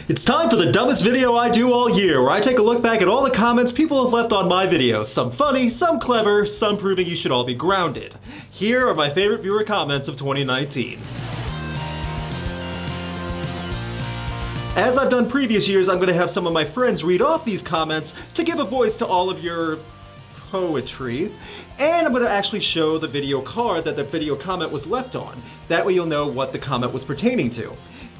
It's time for the dumbest video I do all year, where I take a look back at all the comments people have left on my videos. Some funny, some clever, some proving you should all be grounded. Here are my favorite viewer comments of 2019. As I've done previous years, I'm going to have some of my friends read off these comments to give a voice to all of your poetry. And I'm going to actually show the video card that the video comment was left on. That way you'll know what the comment was pertaining to.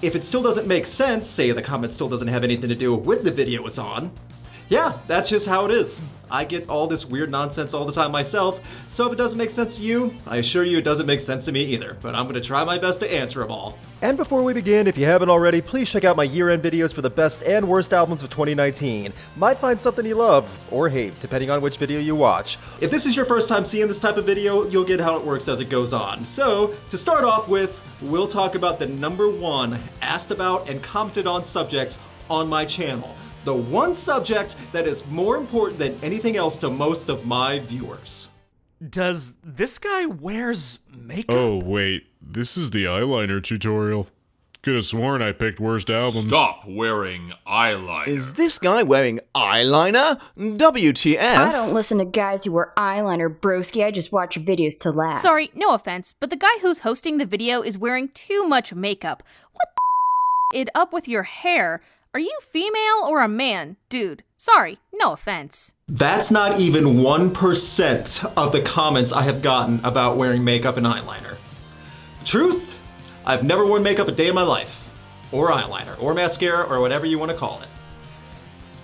If it still doesn't make sense, say the comment still doesn't have anything to do with the video it's on, yeah, that's just how it is. I get all this weird nonsense all the time myself, so if it doesn't make sense to you, I assure you it doesn't make sense to me either, but I'm gonna try my best to answer them all. And before we begin, if you haven't already, please check out my year-end videos for the best and worst albums of 2019. Might find something you love, or hate, depending on which video you watch. If this is your first time seeing this type of video, you'll get how it works as it goes on. So, to start off with, we'll talk about the #1 asked about and commented on subject on my channel. The one subject that is more important than anything else to most of my viewers. Does this guy wears makeup? Oh, wait. This is the eyeliner tutorial. Could have sworn I picked worst albums. Stop wearing eyeliner. Is this guy wearing eyeliner? WTF? I don't listen to guys who wear eyeliner, broski. I just watch videos to laugh. Sorry, no offense, but the guy who's hosting the video is wearing too much makeup. What the it up with your hair? Are you female or a man? Dude, sorry, no offense. That's not even 1% of the comments I have gotten about wearing makeup and eyeliner. Truth? I've never worn makeup a day in my life. Or eyeliner, or mascara, or whatever you want to call it.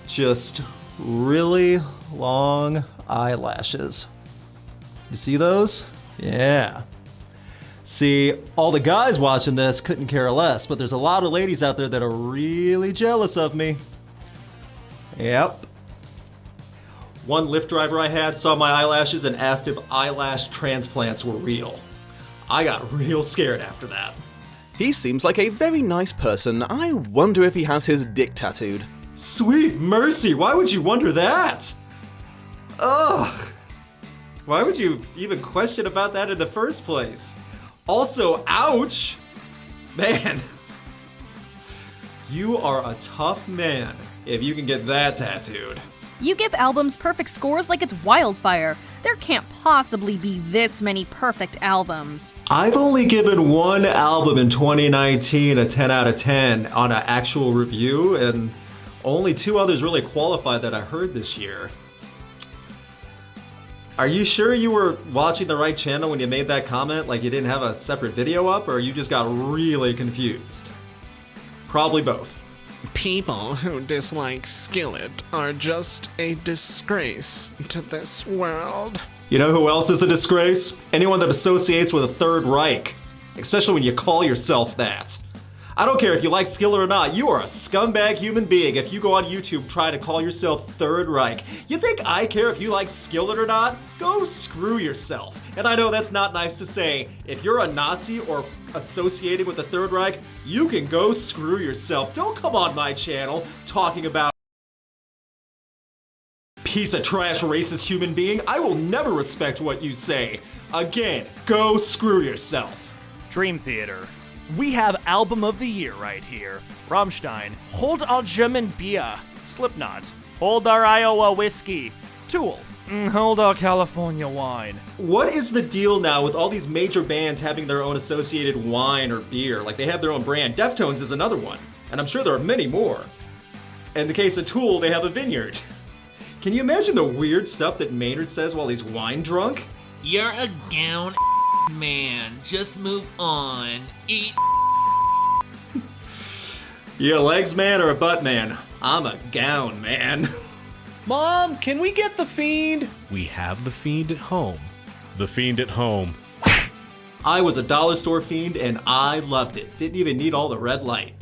Just really long eyelashes. You see those? Yeah. See, all the guys watching this couldn't care less, but there's a lot of ladies out there that are really jealous of me. Yep. One Lyft driver I had saw my eyelashes and asked if eyelash transplants were real. I got real scared after that. He seems like a very nice person. I wonder if he has his dick tattooed. Sweet mercy, why would you wonder that? Ugh. Why would you even question about that in the first place? Also, ouch! Man. You are a tough man if you can get that tattooed. You give albums perfect scores like it's wildfire. There can't possibly be this many perfect albums. I've only given one album in 2019 a 10 out of 10 on an actual review, and only 2 others really qualified that I heard this year. Are you sure you were watching the right channel when you made that comment? Like you didn't have a separate video up, or you just got really confused? Probably both. People who dislike Skillet are just a disgrace to this world. You know who else is a disgrace? Anyone that associates with a Third Reich. Especially when you call yourself that. I don't care if you like Skillet or not, you are a scumbag human being if you go on YouTube trying to call yourself Third Reich. You think I care if you like Skillet or not? Go screw yourself. And I know that's not nice to say. If you're a Nazi or associated with the Third Reich, you can go screw yourself. Don't come on my channel talking about piece of trash racist human being. I will never respect what you say. Again, go screw yourself. Dream Theater. We have Album of the Year right here. Rammstein, Hold Our German Beer. Slipknot, Hold Our Iowa Whiskey. Tool, Hold Our California Wine. What is the deal now with all these major bands having their own associated wine or beer? Like they have their own brand. Deftones is another one, and I'm sure there are many more. In the case of Tool, they have a vineyard. Can you imagine the weird stuff that Maynard says while he's wine drunk? You're a gown man. Just move on. Eat. You a legs man or a butt man? I'm a gown man. Mom, can we get the Fiend? We have the Fiend at home. The Fiend at home. I was a dollar store fiend and I loved it. Didn't even need all the red light.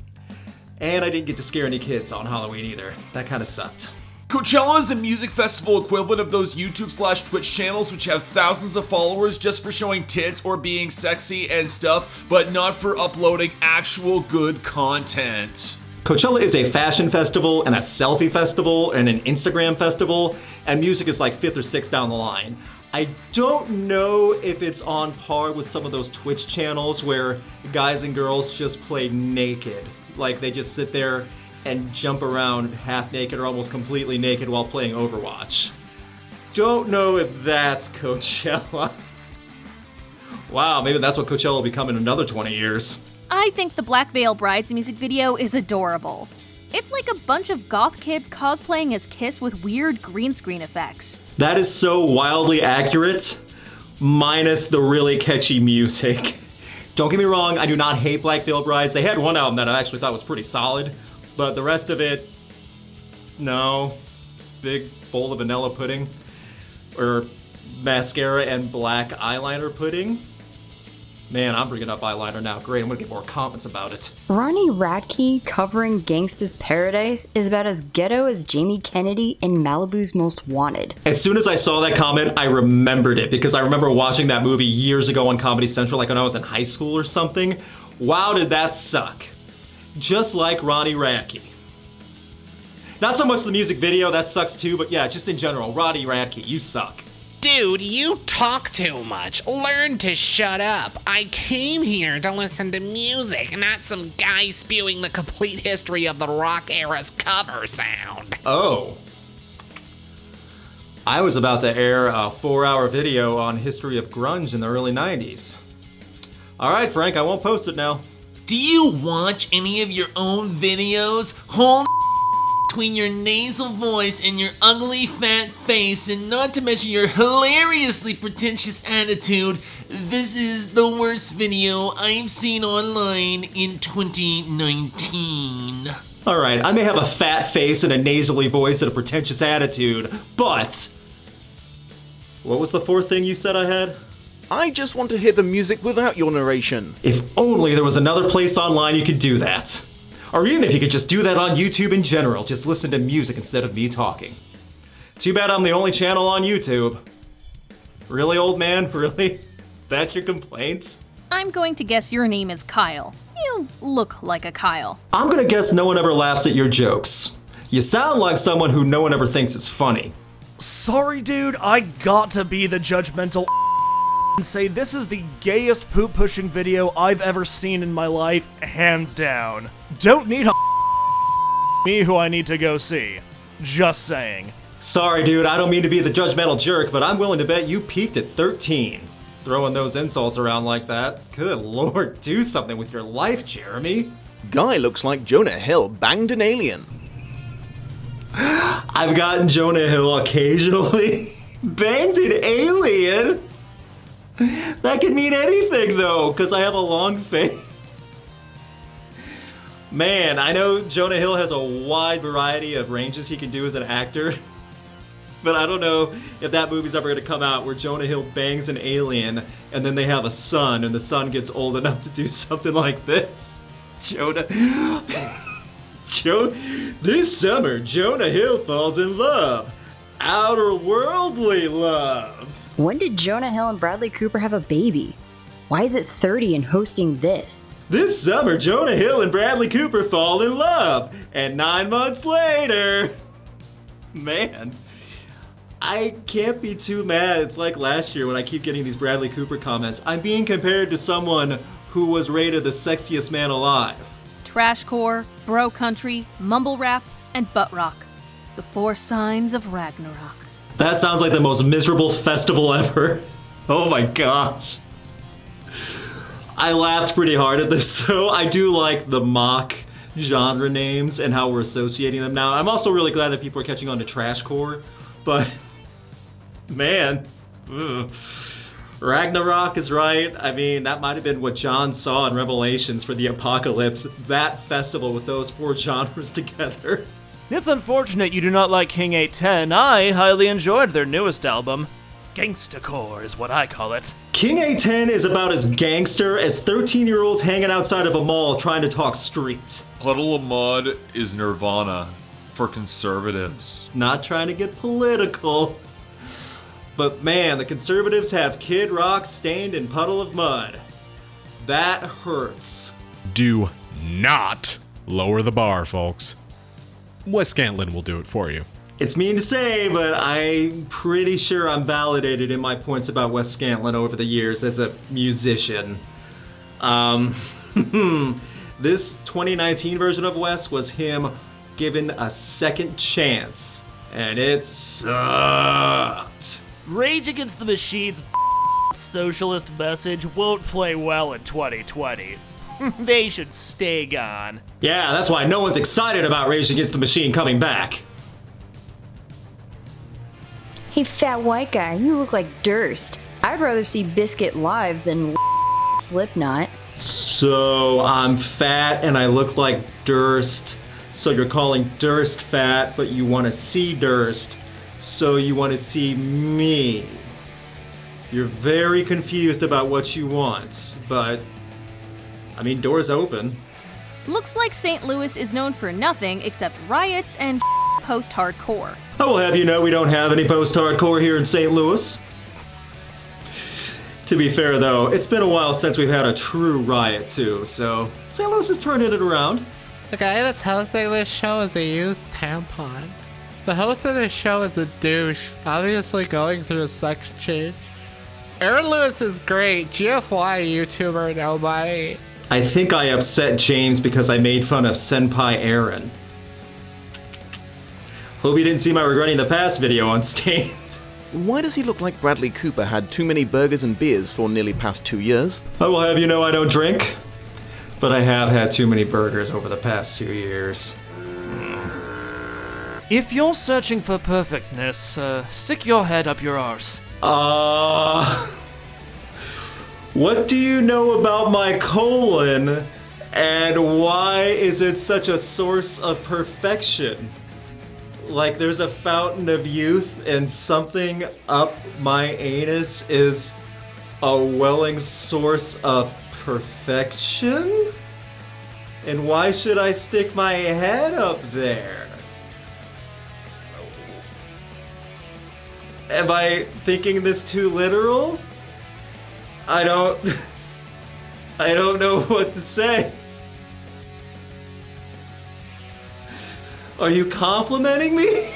And I didn't get to scare any kids on Halloween either. That kind of sucked. Coachella is a music festival equivalent of those YouTube/Twitch channels which have thousands of followers just for showing tits or being sexy and stuff, but not for uploading actual good content. Coachella is a fashion festival and a selfie festival and an Instagram festival, and music is like 5th or 6th down the line. I don't know if it's on par with some of those Twitch channels where guys and girls just play naked. Like they just sit there and jump around half naked or almost completely naked while playing Overwatch. Don't know if that's Coachella. Wow, maybe that's what Coachella will become in another 20 years. I think the Black Veil Brides music video is adorable. It's like a bunch of goth kids cosplaying as Kiss with weird green screen effects. That is so wildly accurate, minus the really catchy music. Don't get me wrong, I do not hate Black Veil Brides. They had one album that I actually thought was pretty solid, but the rest of it, no. Big bowl of vanilla pudding, or mascara and black eyeliner pudding. Man, I'm bringing up eyeliner now. Great, I'm gonna get more comments about it. Ronnie Radke covering Gangsta's Paradise is about as ghetto as Jamie Kennedy in Malibu's Most Wanted. As soon as I saw that comment, I remembered it because I remember watching that movie years ago on Comedy Central, like when I was in high school or something. Wow, did that suck. Just like Ronnie Radke. Not so much the music video, that sucks too, but yeah, just in general, Ronnie Radke, you suck. Dude, you talk too much. Learn to shut up. I came here to listen to music, not some guy spewing the complete history of the rock era's cover sound. Oh. I was about to air a 4-hour video on history of grunge in the early 90s. Alright, Frank, I won't post it now. Do you watch any of your own videos? Hold between your nasal voice and your ugly fat face, and not to mention your hilariously pretentious attitude, this is the worst video I've seen online in 2019. Alright, I may have a fat face and a nasally voice and a pretentious attitude, but... What was the fourth thing you said I had? I just want to hear the music without your narration. If only there was another place online you could do that. Or even if you could just do that on YouTube in general, just listen to music instead of me talking. Too bad I'm the only channel on YouTube. Really, old man? Really? That's your complaints? I'm going to guess your name is Kyle. You look like a Kyle. I'm gonna guess no one ever laughs at your jokes. You sound like someone who no one ever thinks is funny. Sorry, dude, I got to be the judgmental and say this is the gayest poop-pushing video I've ever seen in my life, hands down. Don't need me who I need to go see. Just saying. Sorry, dude, I don't mean to be the judgmental jerk, but I'm willing to bet you peaked at 13. Throwing those insults around like that. Good lord, do something with your life, Jeremy. Guy looks like Jonah Hill banged an alien. I've gotten Jonah Hill occasionally. Banged an alien? That could mean anything, though, because I have a long face. Man, I know Jonah Hill has a wide variety of ranges he can do as an actor, but I don't know if that movie's ever going to come out where Jonah Hill bangs an alien and then they have a son and the son gets old enough to do something like this. This summer, Jonah Hill falls in love. Outer-worldly love. When did Jonah Hill and Bradley Cooper have a baby? Why is it 30 and hosting this? This summer, Jonah Hill and Bradley Cooper fall in love. And 9 months later... Man, I can't be too mad. It's like last year when I keep getting these Bradley Cooper comments. I'm being compared to someone who was rated the sexiest man alive. Trashcore, bro country, mumble rap, and butt rock. The 4 signs of Ragnarok. That sounds like the most miserable festival ever. Oh my gosh. I laughed pretty hard at this, though. I do like the mock genre names and how we're associating them now. I'm also really glad that people are catching on to trashcore, but man, Ragnarok is right. I mean, that might have been what John saw in Revelations for the apocalypse, that festival with those 4 genres together. It's unfortunate you do not like King 810. I highly enjoyed their newest album. Gangstacore is what I call it. King 810 is about as gangster as 13-year-olds hanging outside of a mall trying to talk street. Puddle of Mud is Nirvana for conservatives. Not trying to get political, but man, the conservatives have Kid Rock stained in Puddle of Mud. That hurts. Do not lower the bar, folks. Wes Scantlin will do it for you. It's mean to say, but I'm pretty sure I'm validated in my points about Wes Scantlin over the years as a musician. This 2019 version of Wes was him given a second chance, and it sucked. Rage Against the Machine's socialist message won't play well in 2020. They should stay gone. Yeah, that's why no one's excited about Rage Against the Machine coming back. Hey, fat white guy, you look like Durst. I'd rather see Biscuit live than Slipknot. So I'm fat and I look like Durst. So you're calling Durst fat, but you want to see Durst. So you want to see me. You're very confused about what you want, but I mean, doors open. Looks like St. Louis is known for nothing except riots and post-hardcore. I will have you know we don't have any post-hardcore here in St. Louis. To be fair though, it's been a while since we've had a true riot too, so St. Louis is turning it around. The guy that's hosting this show is a used tampon. The host of this show is a douche, obviously going through a sex change. Aaron Lewis is great, GFY YouTuber nobody. I think I upset James because I made fun of Senpai Aaron. Hope you didn't see my regretting the past video on Stained. Why does he look like Bradley Cooper had too many burgers and beers for nearly past 2 years? I will have you know I don't drink, but I have had too many burgers over the past 2 years. If you're searching for perfectness, stick your head up your arse. What do you know about my colon, and why is it such a source of perfection? Like there's a fountain of youth and something up my anus is a welling source of perfection? And why should I stick my head up there? Am I thinking this too literal? I don't know what to say. Are you complimenting me?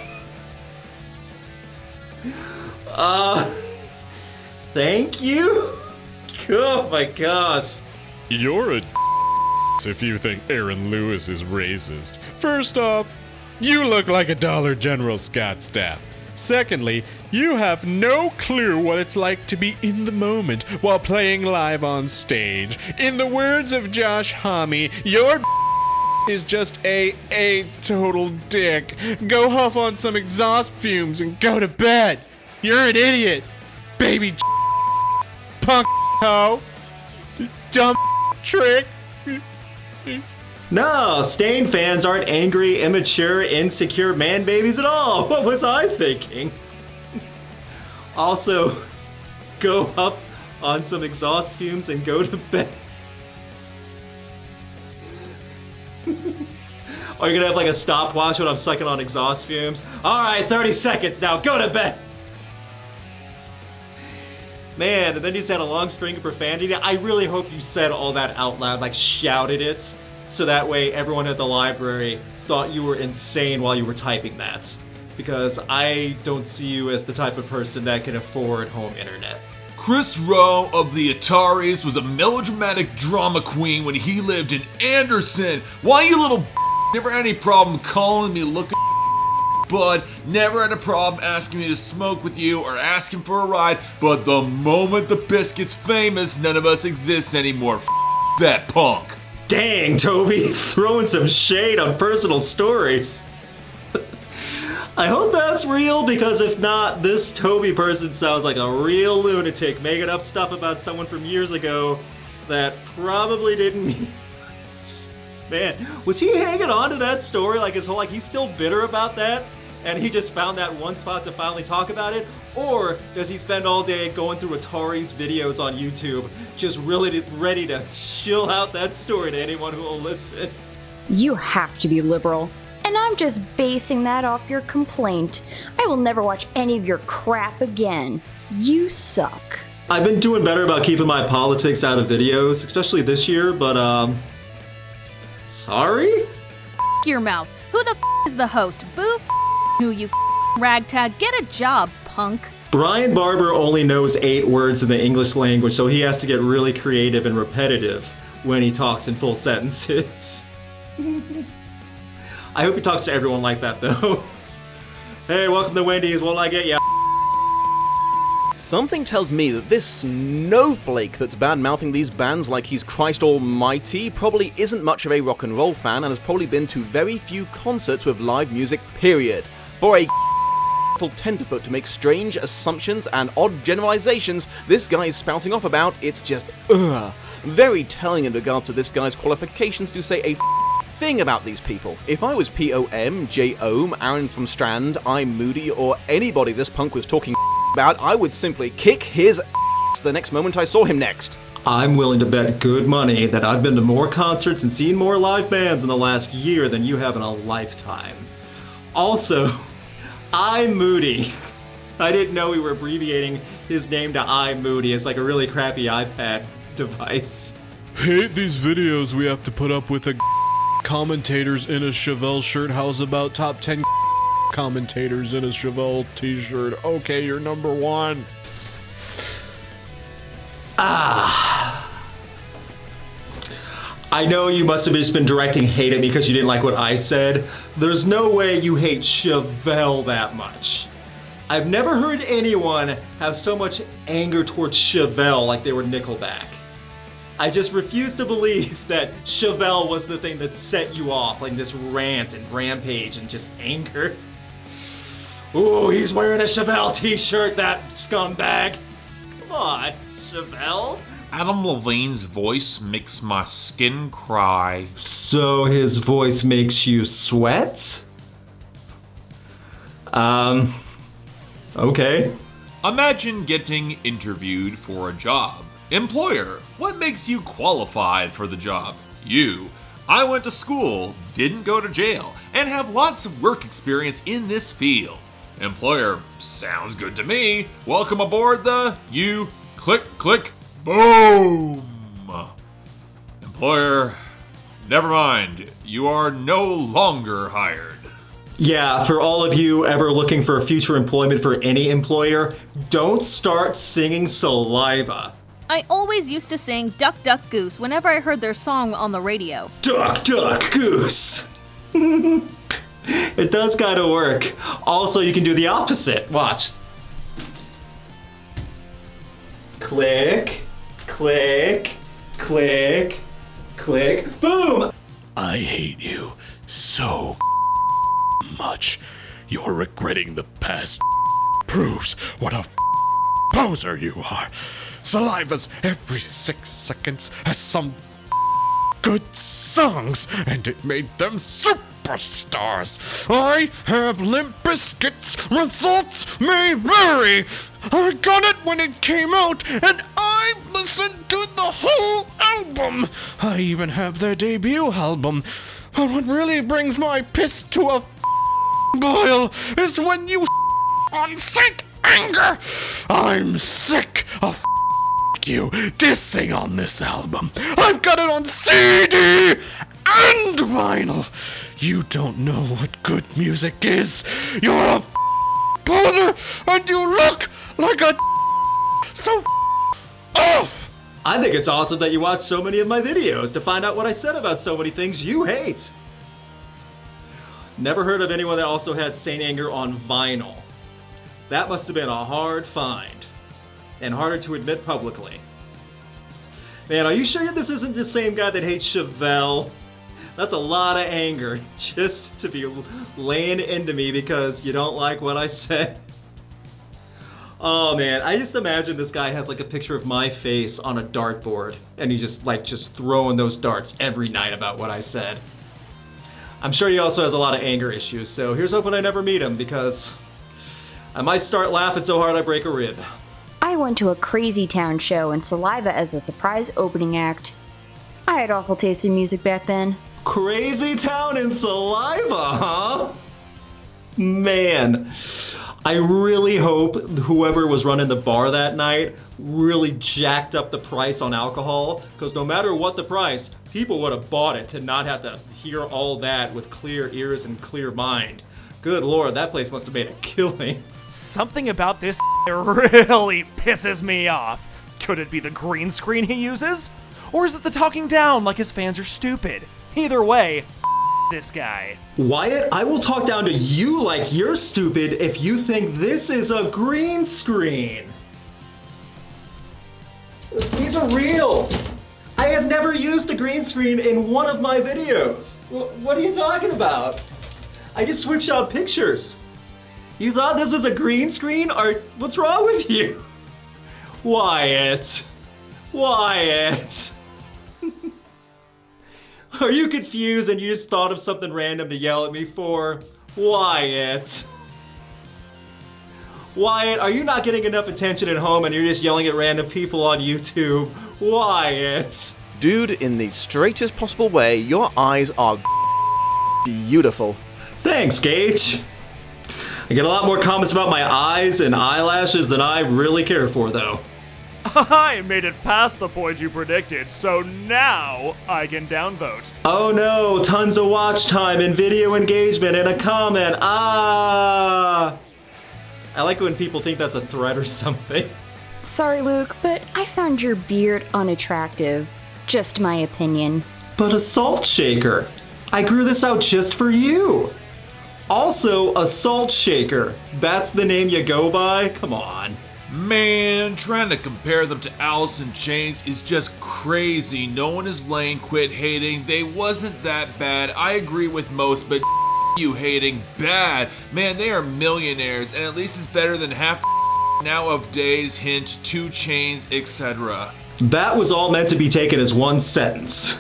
Thank you? Oh my gosh. You're a if you think Aaron Lewis is racist. First off, you look like a Dollar General Scott Stapp. Secondly, you have no clue what it's like to be in the moment while playing live on stage. In the words of Josh Homme, your is just a total dick. Go huff on some exhaust fumes and go to bed. You're an idiot. Baby punk hoe. Dumb trick. No, Stain fans aren't angry, immature, insecure man babies at all. What was I thinking? Also, go huff on some exhaust fumes and go to bed. Are you gonna have like a stopwatch when I'm sucking on exhaust fumes? All right, 30 seconds now, go to bed. Man, and then you said a long string of profanity. I really hope you said all that out loud, like shouted it, so that way everyone at the library thought you were insane while you were typing that. Because I don't see you as the type of person that can afford home internet. Chris Rowe of the Ataris was a melodramatic drama queen when he lived in Anderson. Why you little never had any problem calling me looking bud, never had a problem asking me to smoke with you or asking for a ride, but the moment the biscuit's famous, none of us exist anymore. That punk. Dang, Toby, throwing some shade on personal stories. I hope that's real, because if not, this Toby person sounds like a real lunatic making up stuff about someone from years ago that probably didn't mean. Man, was he hanging on to that story like his whole, like he's still bitter about that? And he just found that one spot to finally talk about it? Or does he spend all day going through Atari's videos on YouTube, just really ready to shill out that story to anyone who will listen? You have to be liberal. And I'm just basing that off your complaint. I will never watch any of your crap again. You suck. I've been doing better about keeping my politics out of videos, especially this year, but sorry? Your mouth. Who the is the host? Boo who you ragtag. Get a job, punk. Brian Barber only knows 8 words in the English language, so he has to get really creative and repetitive when he talks in full sentences. I hope he talks to everyone like that, though. Hey, welcome to Wendy's. What'll I get ya? Something tells me that this snowflake that's bad-mouthing these bands like he's Christ almighty probably isn't much of a rock and roll fan and has probably been to very few concerts with live music, period. For a tenderfoot to make strange assumptions and odd generalizations this guy is spouting off about, it's just, very telling in regard to this guy's qualifications to say a thing about these people. If I was P.O.M., J.O.M., Aaron from Strand, I'm Moody, or anybody this punk was talking about, I would simply kick his the next moment I saw him next. I'm willing to bet good money that I've been to more concerts and seen more live bands in the last year than you have in a lifetime. Also, I'm Moody. I didn't know we were abbreviating his name to I'm Moody. It's like a really crappy iPad device. Hate these videos we have to put up with commentators in a Chevelle shirt. How's about top 10 commentators in a Chevelle t-shirt? Okay, you're number one. I know you must have just been directing hate at me because you didn't like what I said. There's no way you hate Chevelle that much. I've never heard anyone have so much anger towards Chevelle like they were Nickelback. I just refuse to believe that Chevelle was the thing that set you off, like this rant and rampage and just anger. Ooh, he's wearing a Chevelle t-shirt, that scumbag. Come on, Chevelle. Adam Levine's voice makes my skin cry. So his voice makes you sweat? Okay. Imagine getting interviewed for a job. Employer, what makes you qualified for the job? You. I went to school, didn't go to jail, and have lots of work experience in this field. Employer, sounds good to me. Welcome aboard the you click click boom. Employer, never mind. You are no longer hired. Yeah, for all of you ever looking for future employment for any employer, don't start singing Saliva. I always used to sing Duck Duck Goose whenever I heard their song on the radio. Duck Duck Goose. It does kind of work. Also, you can do the opposite. Watch. Click, click, click, click, boom. I hate you so much. You're regretting the past. Proves what a poser you are. Saliva's every 6 seconds has some good songs, and it made them superstars. I have Limp Bizkit's results may vary. I got it when it came out, and I listened to the whole album. I even have their debut album. But what really brings my piss to a boil is when you on sick anger. I'm sick of you dissing on this album. I've got it on CD and vinyl. You don't know what good music is. You're a poser and you look like a so off. I think it's awesome that you watch so many of my videos to find out what I said about so many things you hate. Never heard of anyone that also had Saint Anger on vinyl. That must have been a hard find. And harder to admit publicly. Man, are you sure this isn't the same guy that hates Chevelle? That's a lot of anger just to be laying into me because you don't like what I said. Oh man, I just imagine this guy has like a picture of my face on a dartboard and he's just throwing those darts every night about what I said. I'm sure he also has a lot of anger issues, so here's hoping I never meet him because I might start laughing so hard I break a rib. I went to a Crazy Town show and Saliva as a surprise opening act. I had awful taste in music back then. Crazy Town and Saliva, huh? Man, I really hope whoever was running the bar that night really jacked up the price on alcohol, because no matter what the price, people would have bought it to not have to hear all that with clear ears and clear mind. Good lord, that place must have made a killing. Something about this really pisses me off. Could it be the green screen he uses? Or is it the talking down like his fans are stupid? Either way, this guy. Wyatt, I will talk down to you like you're stupid if you think this is a green screen. These are real. I have never used a green screen in one of my videos. What are you talking about? I just switched out pictures. You thought this was a green screen? Or what's wrong with you? Wyatt. Wyatt. Are you confused and you just thought of something random to yell at me for? Wyatt. Wyatt, are you not getting enough attention at home and you're just yelling at random people on YouTube? Wyatt. Dude, in the straightest possible way, your eyes are beautiful. Thanks, Gage. I get a lot more comments about my eyes and eyelashes than I really care for, though. I made it past the point you predicted, so now I can downvote. Oh no, tons of watch time and video engagement and a comment. Ah! I like when people think that's a threat or something. Sorry, Luke, but I found your beard unattractive. Just my opinion. But a salt shaker. I grew this out just for you. Also, a salt shaker. That's the name you go by? Come on. Man, trying to compare them to Alice in Chains is just crazy. No one is laying, quit hating. They wasn't that bad. I agree with most, but you hating bad. Man, they are millionaires, and at least it's better than half now of days, hint, 2 Chainz, etc. That was all meant to be taken as one sentence.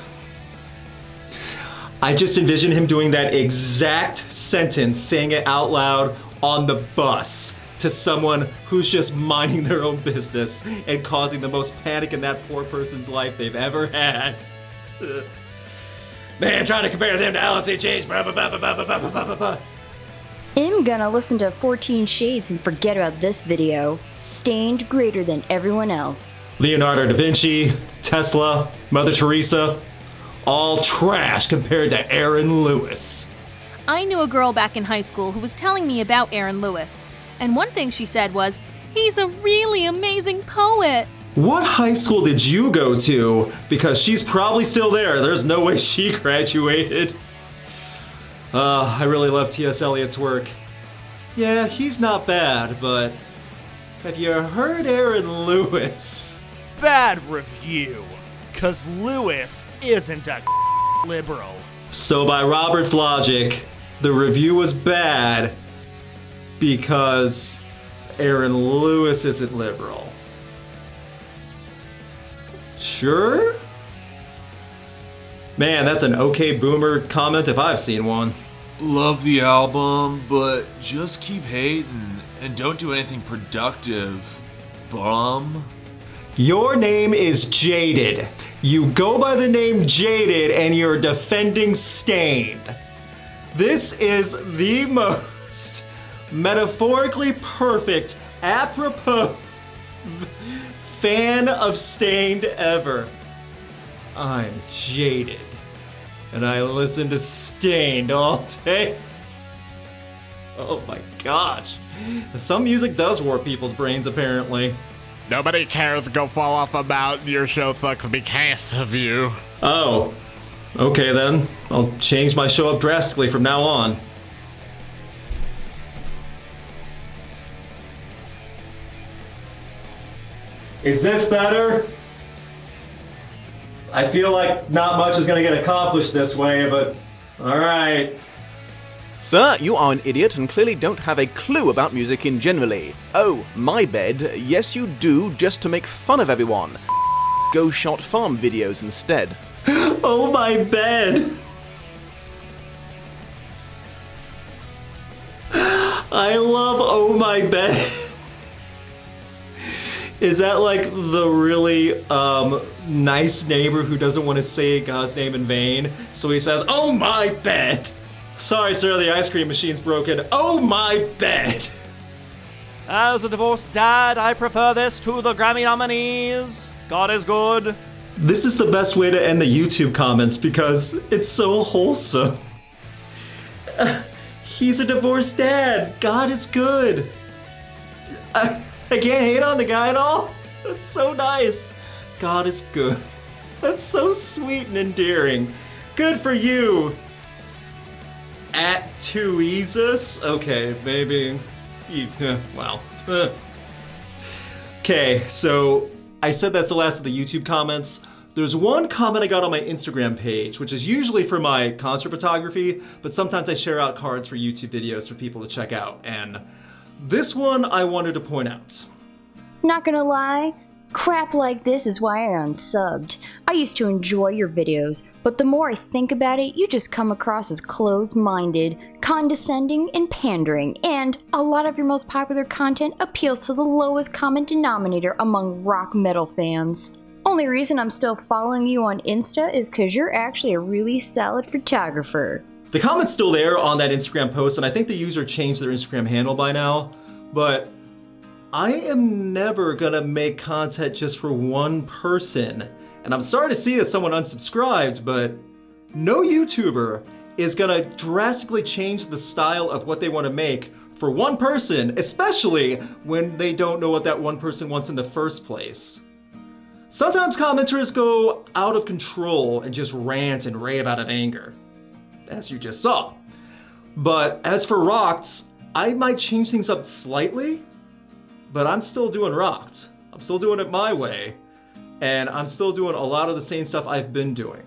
I just envision him doing that exact sentence, saying it out loud on the bus to someone who's just minding their own business and causing the most panic in that poor person's life they've ever had. Man, trying to compare them to Alice in Chains. I'm gonna listen to 14 Shades and forget about this video. Stained greater than everyone else. Leonardo da Vinci, Tesla, Mother Teresa, all trash compared to Aaron Lewis. I knew a girl back in high school who was telling me about Aaron Lewis, and one thing she said was, he's a really amazing poet. What high school did you go to? Because she's probably still there. There's no way she graduated. I really love T.S. Eliot's work. Yeah, he's not bad, but have you heard Aaron Lewis? Bad review, cause Lewis isn't a liberal. So by Robert's logic, the review was bad because Aaron Lewis isn't liberal. Sure? Man, that's an okay boomer comment if I've seen one. Love the album, but just keep hating and don't do anything productive, bum. Your name is Jaded. You go by the name Jaded and you're defending Stained. This is the most metaphorically perfect, apropos fan of Stained ever. I'm jaded, and I listen to Stained all day. Oh my gosh. Some music does warp people's brains, apparently. Nobody cares go fall off about your show sucks because of you. Oh, okay then. I'll change my show up drastically from now on. Is this better? I feel like not much is gonna get accomplished this way, but alright. Sir, you are an idiot and clearly don't have a clue about music in generally. Oh, my bed. Yes, you do, just to make fun of everyone. Go Shot Farm videos instead. Oh my bed! I love Oh My Bed. Is that like the really nice neighbor who doesn't want to say God's name in vain? So he says, oh my bed! Sorry sir, the ice cream machine's broken. Oh my bed! As a divorced dad, I prefer this to the Grammy nominees. God is good. This is the best way to end the YouTube comments because it's so wholesome. He's a divorced dad. God is good. I can't hate on the guy at all. That's so nice. God is good. That's so sweet and endearing. Good for you. at Tuezus. Okay, maybe. Well. Okay, so I said that's the last of the YouTube comments. There's one comment I got on my Instagram page, which is usually for my concert photography, but sometimes I share out cards for YouTube videos for people to check out. And this one I wanted to point out. Not gonna lie, crap like this is why I unsubbed. I used to enjoy your videos, but the more I think about it, you just come across as closed-minded, condescending, and pandering, and a lot of your most popular content appeals to the lowest common denominator among rock metal fans. Only reason I'm still following you on Insta is because you're actually a really solid photographer. The comment's still there on that Instagram post, and I think the user changed their Instagram handle by now, but I am never gonna make content just for one person. And I'm sorry to see that someone unsubscribed, but no YouTuber is gonna drastically change the style of what they wanna make for one person, especially when they don't know what that one person wants in the first place. Sometimes commenters go out of control and just rant and rave out of anger, as you just saw. But as for Rocked, I might change things up slightly, but I'm still doing Rocked. I'm still doing it my way, and I'm still doing a lot of the same stuff I've been doing.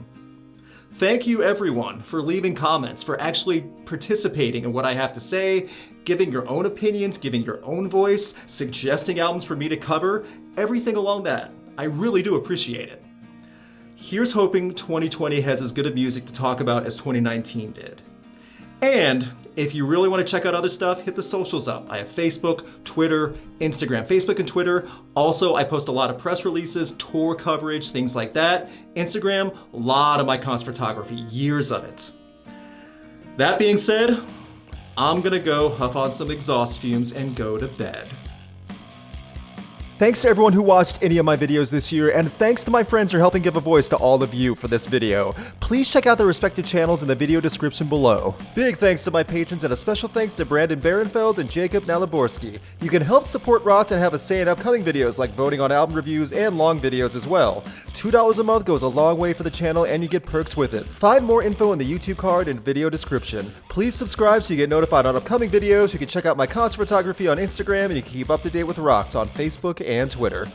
Thank you everyone for leaving comments, for actually participating in what I have to say, giving your own opinions, giving your own voice, suggesting albums for me to cover, everything along that. I really do appreciate it. Here's hoping 2020 has as good of music to talk about as 2019 did. And if you really want to check out other stuff, hit the socials up. I have Facebook, Twitter, Instagram. Facebook and Twitter. Also, I post a lot of press releases, tour coverage, things like that. Instagram, a lot of my concert photography, years of it. That being said, I'm gonna go huff on some exhaust fumes and go to bed. Thanks to everyone who watched any of my videos this year, and thanks to my friends for helping give a voice to all of you for this video. Please check out their respective channels in the video description below. Big thanks to my patrons, and a special thanks to Brandon Barenfeld and Jacob Naliborski. You can help support Rocked and have a say in upcoming videos like voting on album reviews and long videos as well. $2 a month goes a long way for the channel, and you get perks with it. Find more info in the YouTube card and video description. Please subscribe so you get notified on upcoming videos. You can check out my concert photography on Instagram, and you can keep up to date with Rocked on Facebook and Twitter.